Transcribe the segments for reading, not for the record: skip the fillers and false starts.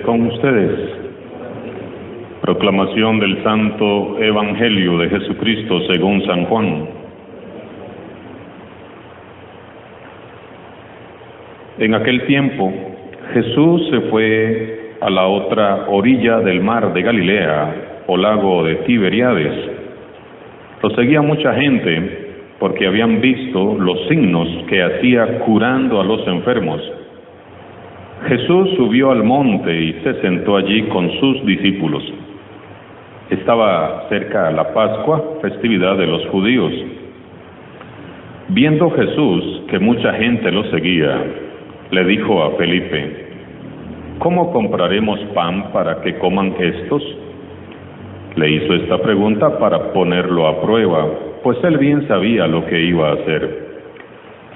Con ustedes. Proclamación del Santo Evangelio de Jesucristo según San Juan. En aquel tiempo, Jesús se fue a la otra orilla del mar de Galilea, o lago de Tiberíades. Lo seguía mucha gente, porque habían visto los signos que hacía curando a los enfermos. Jesús subió al monte y se sentó allí con sus discípulos. Estaba cerca la Pascua, festividad de los judíos. Viendo Jesús que mucha gente lo seguía, le dijo a Felipe: ¿cómo compraremos pan para que coman estos? Le hizo esta pregunta para ponerlo a prueba, pues él bien sabía lo que iba a hacer.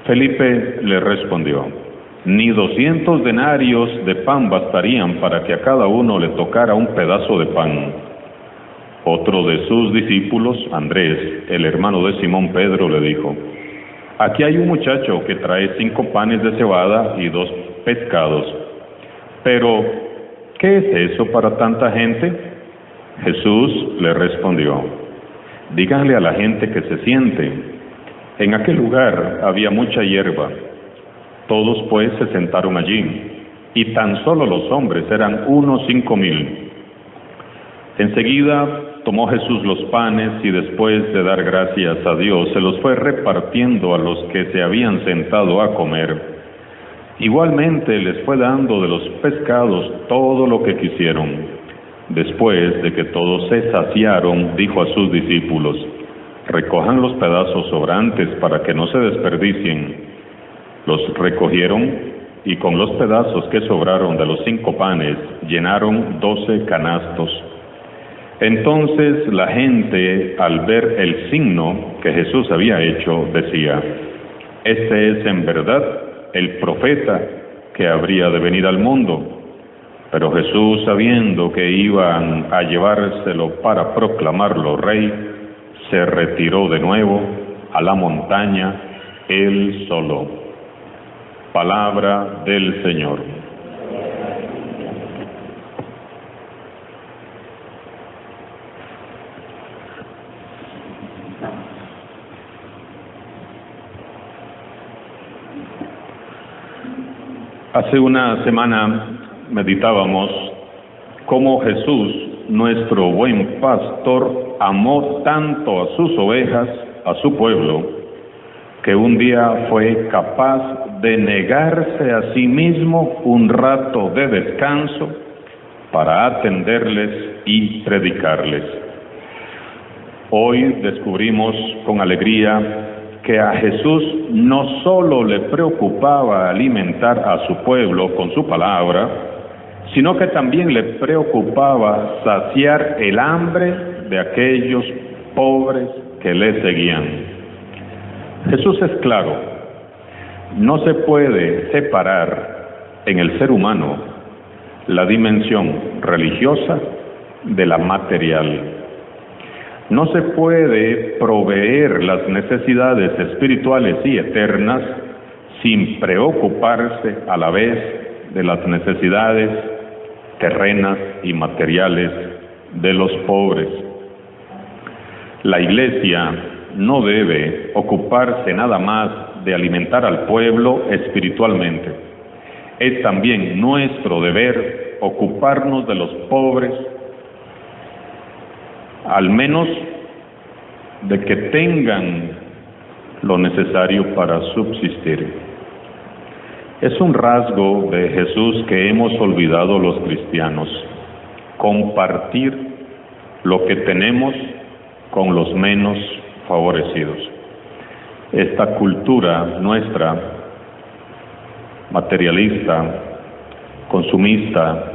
Felipe le respondió: ni 200 denarios de pan bastarían para que a cada uno le tocara un pedazo de pan. Otro de sus discípulos, Andrés, el hermano de Simón Pedro, le dijo: aquí hay un muchacho que trae 5 panes de cebada y 2 pescados. Pero, ¿qué es eso para tanta gente? Jesús le respondió: díganle a la gente que se siente. En aquel lugar había mucha hierba. Todos pues se sentaron allí, y tan solo los hombres eran unos 5,000. Enseguida tomó Jesús los panes y después de dar gracias a Dios, se los fue repartiendo a los que se habían sentado a comer. Igualmente les fue dando de los pescados todo lo que quisieron. Después de que todos se saciaron, dijo a sus discípulos: recojan los pedazos sobrantes para que no se desperdicien. Los recogieron y con los pedazos que sobraron de los 5 panes llenaron 12 canastos. Entonces la gente, al ver el signo que Jesús había hecho, decía: este es en verdad el profeta que habría de venir al mundo. Pero Jesús, sabiendo que iban a llevárselo para proclamarlo rey, se retiró de nuevo a la montaña, él solo. Palabra del Señor. Hace una semana meditábamos cómo Jesús, nuestro buen pastor, amó tanto a sus ovejas, a su pueblo, que un día fue capaz de negarse a sí mismo un rato de descanso para atenderles y predicarles. Hoy descubrimos con alegría que a Jesús no solo le preocupaba alimentar a su pueblo con su palabra, sino que también le preocupaba saciar el hambre de aquellos pobres que le seguían. Jesús es claro: no se puede separar en el ser humano la dimensión religiosa de la material. No se puede proveer las necesidades espirituales y eternas sin preocuparse a la vez de las necesidades terrenas y materiales de los pobres. La Iglesia no debe ocuparse nada más de alimentar al pueblo espiritualmente. Es también nuestro deber ocuparnos de los pobres, al menos de que tengan lo necesario para subsistir. Es un rasgo de Jesús que hemos olvidado los cristianos. compartir lo que tenemos con los menos favorecidos. Esta cultura nuestra, materialista, consumista,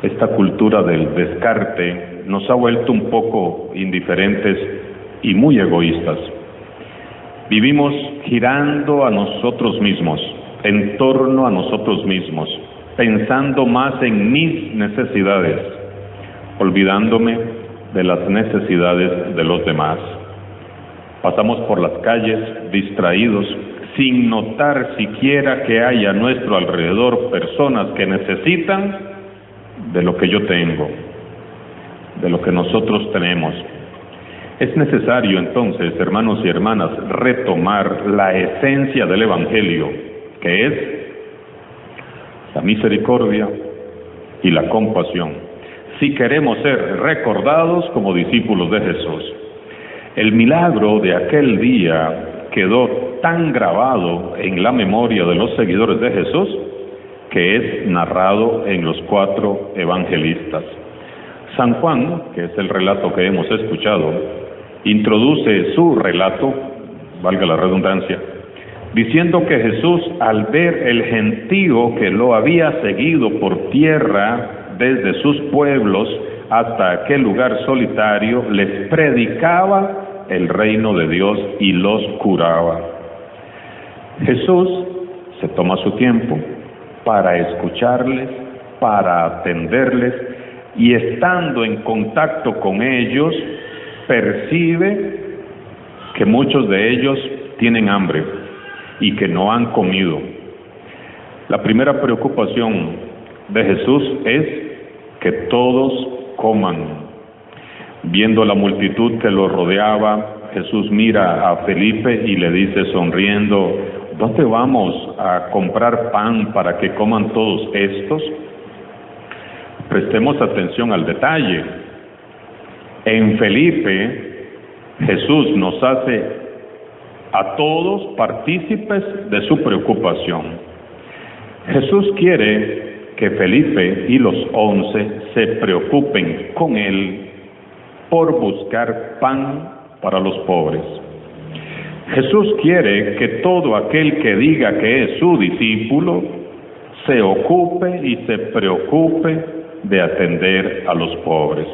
esta cultura del descarte, nos ha vuelto un poco indiferentes y muy egoístas. Vivimos girando a nosotros mismos, en torno a nosotros mismos, pensando más en mis necesidades, olvidándome de las necesidades de los demás. Pasamos por las calles distraídos, sin notar siquiera que hay a nuestro alrededor personas que necesitan de lo que yo tengo, de lo que nosotros tenemos. Es necesario entonces, hermanos y hermanas, retomar la esencia del Evangelio, que es la misericordia y la compasión, si queremos ser recordados como discípulos de Jesús. El milagro de aquel día quedó tan grabado en la memoria de los seguidores de Jesús que es narrado en los 4 evangelistas. San Juan, que es el relato que hemos escuchado, introduce su relato, valga la redundancia, diciendo que Jesús, al ver el gentío que lo había seguido por tierra desde sus pueblos hasta aquel lugar solitario, les predicaba el reino de Dios y los curaba. Jesús se toma su tiempo para escucharles, para atenderles, y estando en contacto con ellos, percibe que muchos de ellos tienen hambre y que no han comido. La primera preocupación de Jesús es que todos coman. Viendo la multitud que lo rodeaba, Jesús mira a Felipe y le dice sonriendo: ¿dónde vamos a comprar pan para que coman todos estos? Prestemos atención al detalle. En Felipe, Jesús nos hace a todos partícipes de su preocupación. Jesús quiere que Felipe y los 11 se preocupen con él por buscar pan para los pobres. Jesús quiere que todo aquel que diga que es su discípulo se ocupe y se preocupe de atender a los pobres.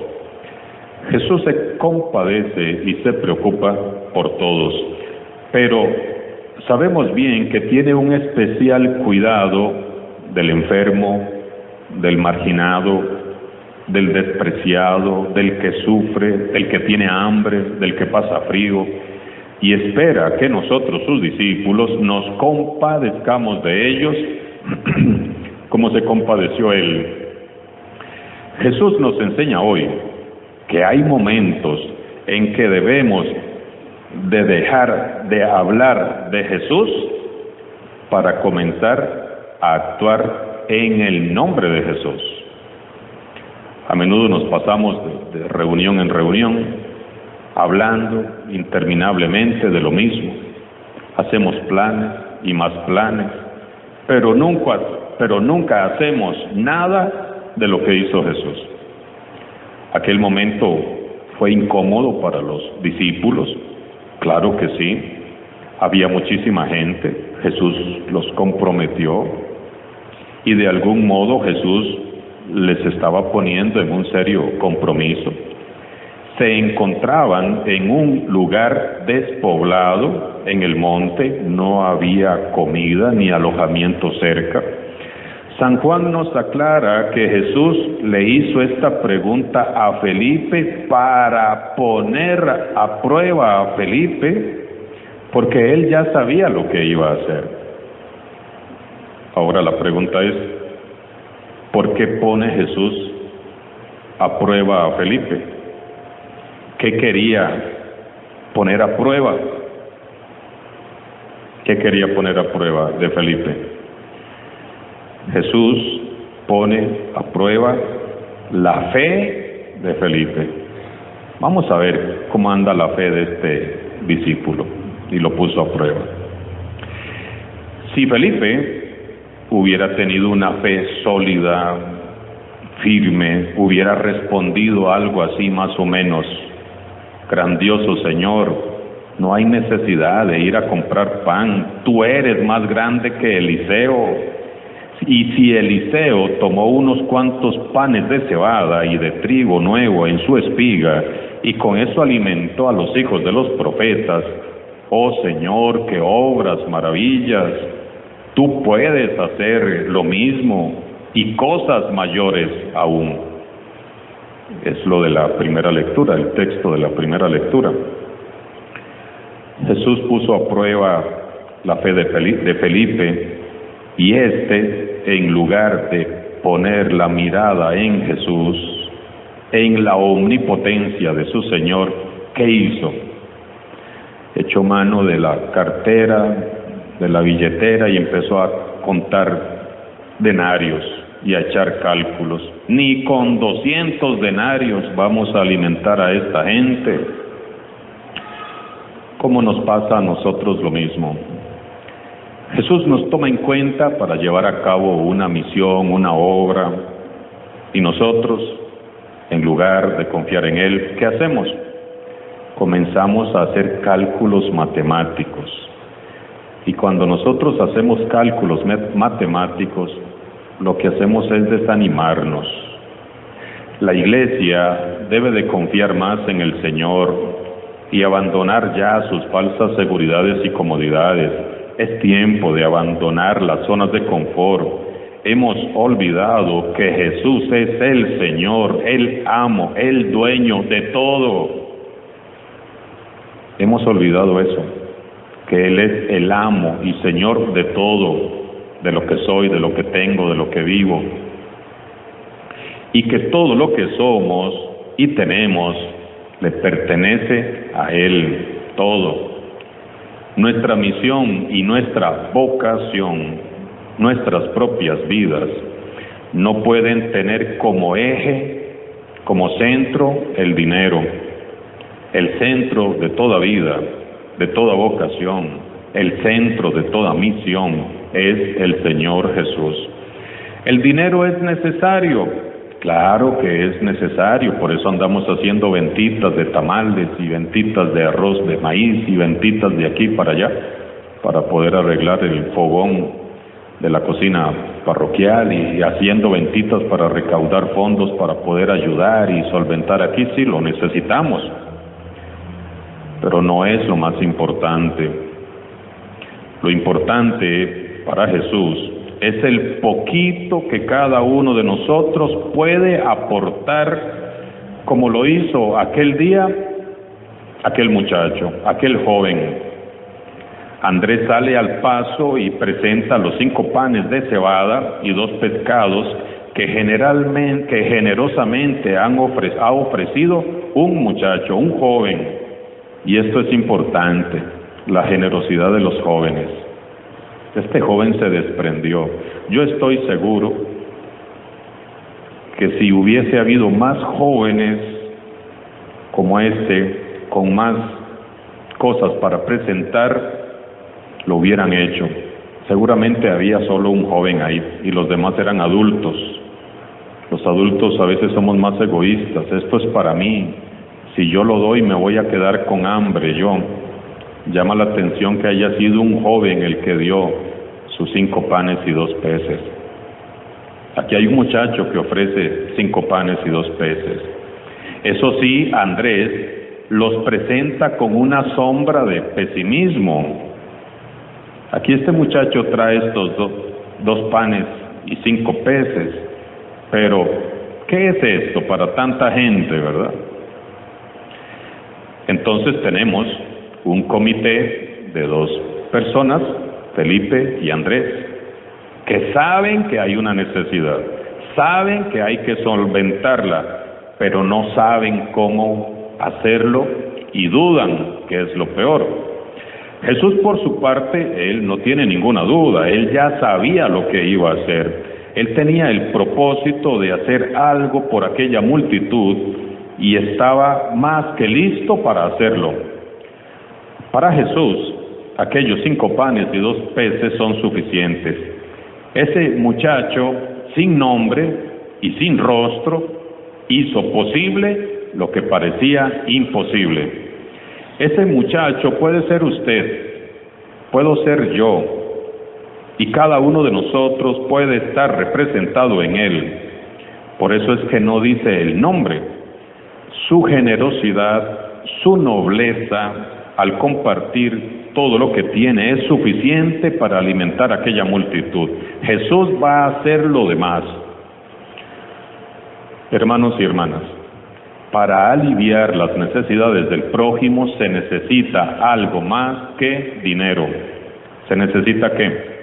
Jesús se compadece y se preocupa por todos, pero sabemos bien que tiene un especial cuidado del enfermo, del marginado, del despreciado, del que sufre, del que tiene hambre, del que pasa frío, y espera que nosotros, sus discípulos, nos compadezcamos de ellos como se compadeció Él. Jesús nos enseña hoy que hay momentos en que debemos de dejar de hablar de Jesús para comenzar a actuar en el nombre de Jesús. A menudo nos pasamos de reunión en reunión, hablando interminablemente de lo mismo. Hacemos planes y más planes, pero nunca hacemos nada de lo que hizo Jesús. Aquel momento fue incómodo para los discípulos, claro que sí. Había muchísima gente, Jesús los comprometió y de algún modo Jesús les estaba poniendo en un serio compromiso. Se encontraban en un lugar despoblado, en el monte, no había comida ni alojamiento cerca. San Juan nos aclara que Jesús le hizo esta pregunta a Felipe para poner a prueba a Felipe, porque él ya sabía lo que iba a hacer. Ahora la pregunta es: ¿por qué pone Jesús a prueba a Felipe? ¿Qué quería poner a prueba? ¿Qué quería poner a prueba de Felipe? Jesús pone a prueba la fe de Felipe. Vamos a ver cómo anda la fe de este discípulo, y lo puso a prueba. Si Felipe hubiera tenido una fe sólida, firme, hubiera respondido algo así más o menos: grandioso Señor, no hay necesidad de ir a comprar pan, tú eres más grande que Eliseo. Y si Eliseo tomó unos cuantos panes de cebada y de trigo nuevo en su espiga, y con eso alimentó a los hijos de los profetas, oh Señor, que obras maravillas, tú puedes hacer lo mismo y cosas mayores aún. Es lo de la primera lectura, el texto de la primera lectura. Jesús puso a prueba la fe de Felipe, y en lugar de poner la mirada en Jesús, en la omnipotencia de su Señor, ¿qué hizo? Echó mano de la cartera, de la billetera, y empezó a contar denarios y a echar cálculos. Ni con 200 denarios vamos a alimentar a esta gente. ¿Cómo nos pasa a nosotros lo mismo? Jesús nos toma en cuenta para llevar a cabo una misión, una obra, y nosotros, en lugar de confiar en Él, ¿qué hacemos? Comenzamos a hacer cálculos matemáticos. Y cuando nosotros hacemos cálculos matemáticos, lo que hacemos es desanimarnos. La Iglesia debe de confiar más en el Señor y abandonar ya sus falsas seguridades y comodidades. Es tiempo de abandonar las zonas de confort. Hemos olvidado que Jesús es el Señor, el amo, el dueño de todo. Hemos olvidado eso, que Él es el amo y Señor de todo, de lo que soy, de lo que tengo, de lo que vivo. Y que todo lo que somos y tenemos le pertenece a Él, todo. Nuestra misión y nuestra vocación, nuestras propias vidas, no pueden tener como eje, como centro, el dinero. El centro de toda vida, de toda vocación, el centro de toda misión es el Señor Jesús. ¿El dinero es necesario? Claro que es necesario, por eso andamos haciendo ventitas de tamales y ventitas de arroz de maíz y ventitas de aquí para allá, para poder arreglar el fogón de la cocina parroquial, y haciendo ventitas para recaudar fondos para poder ayudar y solventar aquí. Sí, lo necesitamos, pero no es lo más importante. Lo importante para Jesús es el poquito que cada uno de nosotros puede aportar, como lo hizo aquel día aquel muchacho, aquel joven. Andrés sale al paso y presenta los 5 panes de cebada y 2 pescados que generosamente ha ofrecido un muchacho, un joven. Y esto es importante, la generosidad de los jóvenes. Este joven se desprendió. Yo estoy seguro que si hubiese habido más jóvenes como con más cosas para presentar, lo hubieran hecho. Seguramente había solo un joven ahí y los demás eran adultos. Los adultos a veces somos más egoístas. Esto es para mí. Si yo lo doy, me voy a quedar con hambre yo. Llama la atención que haya sido un joven el que dio sus 5 panes y 2 peces. Aquí hay un muchacho que ofrece 5 panes y 2 peces. Eso sí, Andrés los presenta con una sombra de pesimismo. Aquí este muchacho trae estos 2 panes y 5 peces, pero ¿qué es esto para tanta gente, verdad? Entonces tenemos un comité de 2 personas, Felipe y Andrés, que saben que hay una necesidad, saben que hay que solventarla, pero no saben cómo hacerlo y dudan, que es lo peor. Jesús, por su parte, él no tiene ninguna duda, él ya sabía lo que iba a hacer. Él tenía el propósito de hacer algo por aquella multitud y estaba más que listo para hacerlo. Para Jesús, aquellos 5 panes y 2 peces son suficientes. Ese muchacho sin nombre y sin rostro, hizo posible lo que parecía imposible. Ese muchacho puede ser usted, puedo ser yo, y cada uno de nosotros puede estar representado en él. Por eso es que no dice el nombre. Su generosidad, su nobleza al compartir todo lo que tiene es suficiente para alimentar a aquella multitud. Jesús va a hacer lo demás. Hermanos y hermanas, para aliviar las necesidades del prójimo se necesita algo más que dinero. ¿Se necesita qué?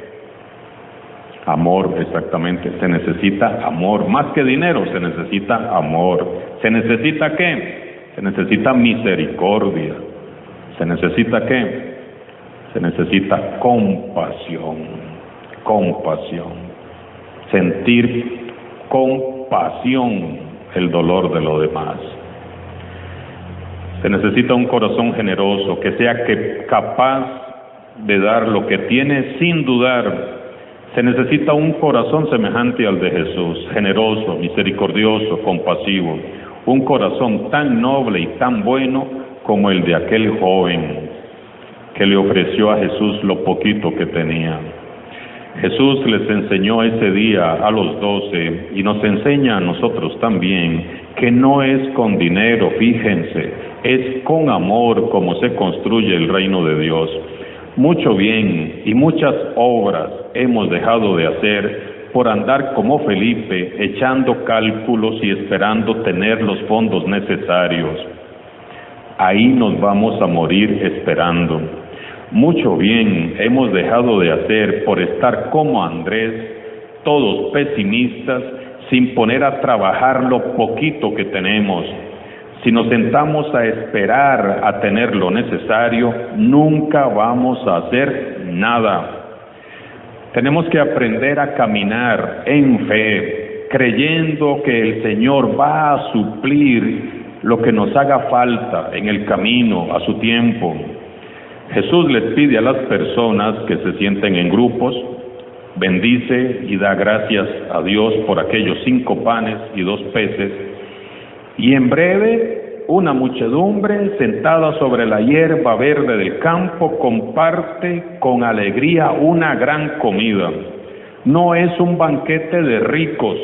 Amor, exactamente. Se necesita amor. Más que dinero, se necesita amor. ¿Se necesita qué? Se necesita misericordia. ¿Se necesita qué? Se necesita compasión. Compasión. Sentir compasión el dolor de los demás. Se necesita un corazón generoso que sea capaz de dar lo que tiene sin dudar. Se necesita un corazón semejante al de Jesús, generoso, misericordioso, compasivo, un corazón tan noble y tan bueno como el de aquel joven que le ofreció a Jesús lo poquito que tenía. Jesús les enseñó ese día a los 12 y nos enseña a nosotros también que no es con dinero, fíjense, es con amor como se construye el reino de Dios. Mucho bien y muchas obras hemos dejado de hacer por andar como Felipe, echando cálculos y esperando tener los fondos necesarios. Ahí nos vamos a morir esperando. Mucho bien hemos dejado de hacer por estar como Andrés, todos pesimistas, sin poner a trabajar lo poquito que tenemos. Si nos sentamos a esperar a tener lo necesario, nunca vamos a hacer nada. Tenemos que aprender a caminar en fe, creyendo que el Señor va a suplir lo que nos haga falta en el camino a su tiempo. Jesús les pide a las personas que se sienten en grupos, bendice y da gracias a Dios por aquellos 5 panes y 2 peces, y en breve una muchedumbre sentada sobre la hierba verde del campo comparte con alegría una gran comida. No es un banquete de ricos,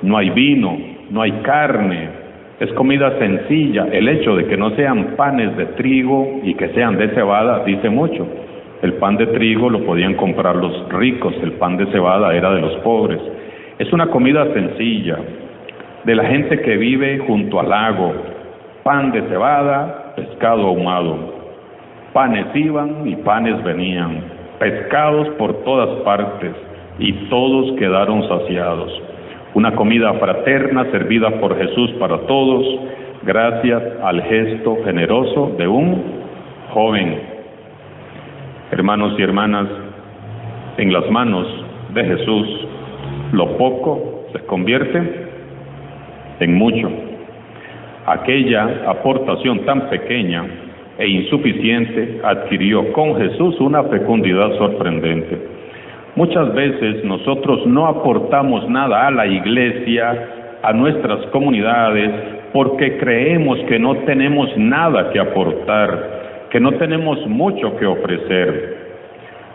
no hay vino, no hay carne, es comida sencilla. El hecho de que no sean panes de trigo y que sean de cebada dice mucho. El pan de trigo lo podían comprar los ricos, el pan de cebada era de los pobres. Es una comida sencilla, de la gente que vive junto al lago. Pan de cebada, pescado ahumado. Panes iban y panes venían, pescados por todas partes, y todos quedaron saciados. Una comida fraterna servida por Jesús para todos, gracias al gesto generoso de un joven. Hermanos y hermanas, en las manos de Jesús, lo poco se convierte en mucho. Aquella aportación tan pequeña e insuficiente adquirió con Jesús una fecundidad sorprendente. Muchas veces nosotros no aportamos nada a la iglesia, a nuestras comunidades, porque creemos que no tenemos nada que aportar, que no tenemos mucho que ofrecer.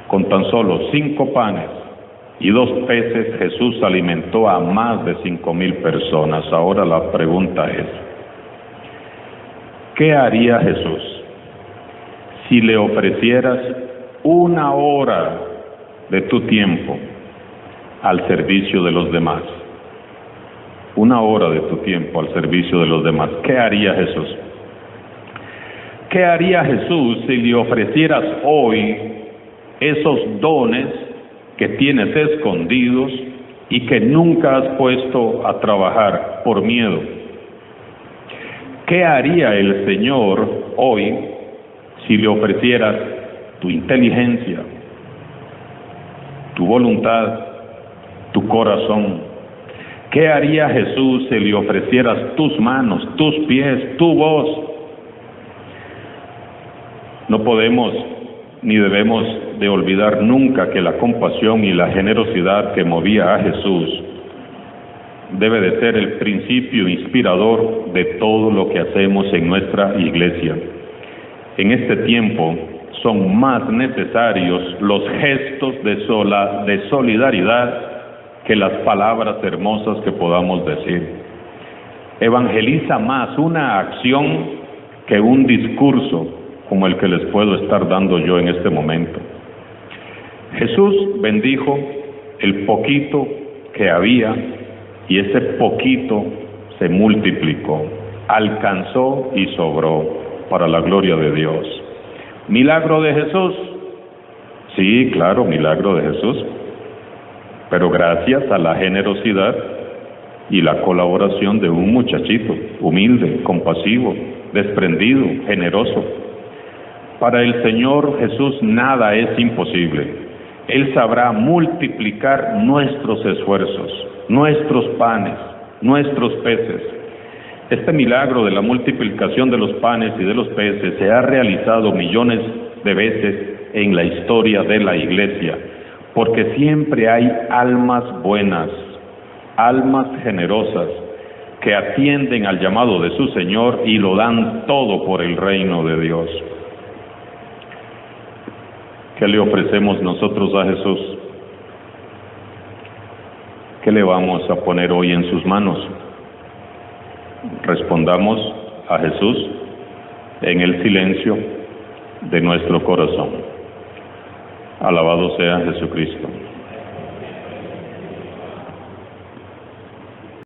Con tan solo 5 panes y 2 peces, Jesús alimentó a más de 5,000 personas. Ahora la pregunta es, ¿qué haría Jesús si le ofrecieras 1 hora de tu tiempo al servicio de los demás? 1 hora de tu tiempo al servicio de los demás. ¿Qué haría Jesús? ¿Qué haría Jesús si le ofrecieras hoy esos dones que tienes escondidos y que nunca has puesto a trabajar por miedo? ¿Qué haría el Señor hoy si le ofrecieras tu inteligencia, tu voluntad, tu corazón? ¿Qué haría Jesús si le ofrecieras tus manos, tus pies, tu voz? No podemos ni debemos de olvidar nunca que la compasión y la generosidad que movía a Jesús debe de ser el principio inspirador de todo lo que hacemos en nuestra iglesia. En este tiempo son más necesarios los gestos de solidaridad que las palabras hermosas que podamos decir. Evangeliza más una acción que un discurso como el que les puedo estar dando yo en este momento. Jesús bendijo el poquito que había y ese poquito se multiplicó, alcanzó y sobró para la gloria de Dios. ¿Milagro de Jesús? Sí, claro, milagro de Jesús, pero gracias a la generosidad y la colaboración de un muchachito humilde, compasivo, desprendido, generoso. Para el Señor Jesús nada es imposible. Él sabrá multiplicar nuestros esfuerzos, nuestros panes, nuestros peces. Este milagro de la multiplicación de los panes y de los peces se ha realizado millones de veces en la historia de la Iglesia, porque siempre hay almas buenas, almas generosas, que atienden al llamado de su Señor y lo dan todo por el reino de Dios. ¿Qué le ofrecemos nosotros a Jesús? ¿Qué le vamos a poner hoy en sus manos? Respondamos a Jesús en el silencio de nuestro corazón. Alabado sea Jesucristo.